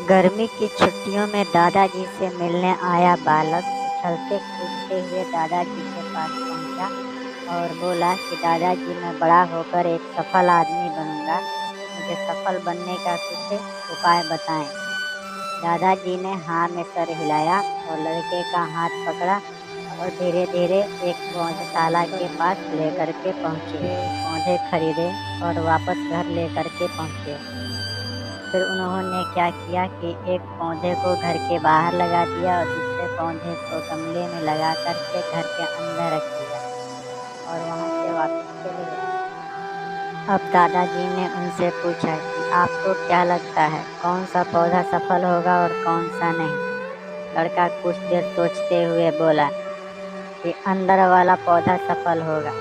गर्मी की छुट्टियों में दादाजी से मिलने आया बालक उछलते कूदते हुए दादाजी के पास पहुंचा और बोला कि दादाजी, मैं बड़ा होकर एक सफल आदमी बनूंगा। मुझे सफल बनने का कुछ उपाय बताएं। दादाजी ने हाँ में सर हिलाया और लड़के का हाथ पकड़ा और धीरे धीरे एक पौधशाला के पास लेकर के पहुंचे। पौधे खरीदे और वापस घर लेकर के पहुंचे। फिर उन्होंने क्या किया कि एक पौधे को घर के बाहर लगा दिया और दूसरे पौधे को गमले में लगा करके घर के अंदर रख दिया और वहां से वापस चले गए। अब दादाजी ने उनसे पूछा कि आपको क्या लगता है, कौन सा पौधा सफल होगा और कौन सा नहीं। लड़का कुछ देर सोचते हुए बोला कि अंदर वाला पौधा सफल होगा।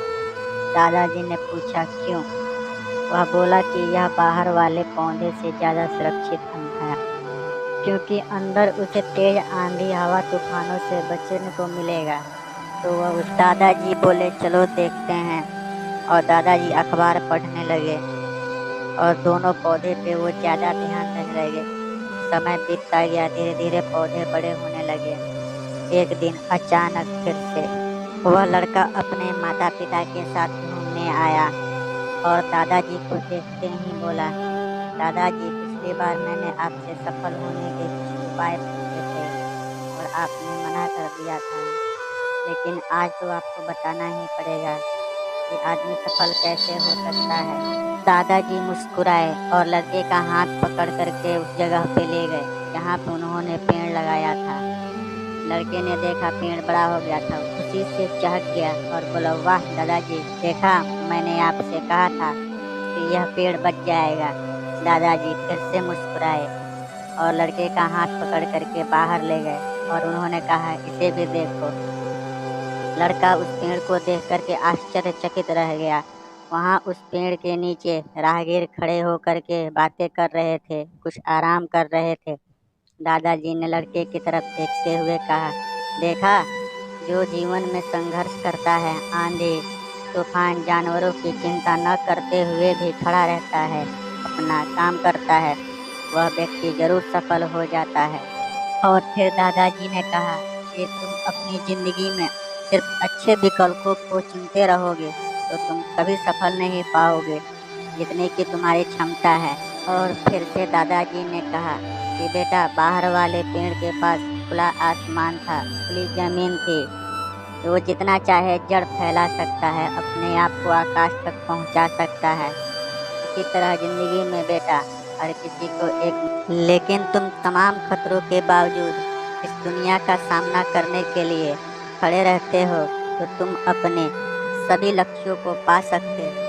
दादाजी ने पूछा क्यों। वह बोला कि यह बाहर वाले पौधे से ज्यादा सुरक्षित है, क्योंकि अंदर उसे तेज आंधी हवा तूफानों से बचने को मिलेगा। तो वह उस दादाजी बोले चलो देखते हैं। और दादाजी अखबार पढ़ने लगे और दोनों पौधे पे वो ज्यादा ध्यान देने लगे। समय बीतता गया, धीरे धीरे पौधे बड़े होने लगे। एक दिन अचानक फिर से वह लड़का अपने माता पिता के साथ घूमने आया और दादाजी को देखते ही बोला, दादाजी, पिछली बार मैंने आपसे सफल होने के कुछ उपाय पूछे थे और आपने मना कर दिया था, लेकिन आज तो आपको बताना ही पड़ेगा कि आदमी सफल कैसे हो सकता है। दादाजी मुस्कुराए और लड़के का हाथ पकड़ करके उस जगह पे ले गए जहाँ पे उन्होंने पेड़ लगाया था। लड़के ने देखा पेड़ बड़ा हो गया था, खुशी से चहक गया और बोला, वाह दादाजी, देखा मैंने आपसे कहा था कि यह पेड़ बच जाएगा। दादाजी फिर से मुस्कुराए और लड़के का हाथ पकड़ करके बाहर ले गए और उन्होंने कहा, इसे भी देखो। लड़का उस पेड़ को देख करके आश्चर्यचकित रह गया। वहाँ उस पेड़ के नीचे राहगीर खड़े होकर के बातें कर रहे थे, कुछ आराम कर रहे थे। दादाजी ने लड़के की तरफ देखते हुए कहा, देखा, जो जीवन में संघर्ष करता है, आंधी तूफान जानवरों की चिंता न करते हुए भी खड़ा रहता है, अपना काम करता है, वह व्यक्ति जरूर सफल हो जाता है। और फिर दादाजी ने कहा कि तुम अपनी जिंदगी में सिर्फ अच्छे विकल्पों को चुनते रहोगे तो तुम कभी सफल नहीं पाओगे जितने की तुम्हारी क्षमता है। और फिर से दादाजी ने कहा कि बेटा, बाहर वाले पेड़ के पास खुला आसमान था, खुली जमीन थी, वो जितना चाहे जड़ फैला सकता है, अपने आप को आकाश तक पहुंचा सकता है। इसी तरह जिंदगी में बेटा, हर किसी को एक, लेकिन तुम तमाम खतरों के बावजूद इस दुनिया का सामना करने के लिए खड़े रहते हो तो तुम अपने सभी लक्ष्यों को पा सकते हो।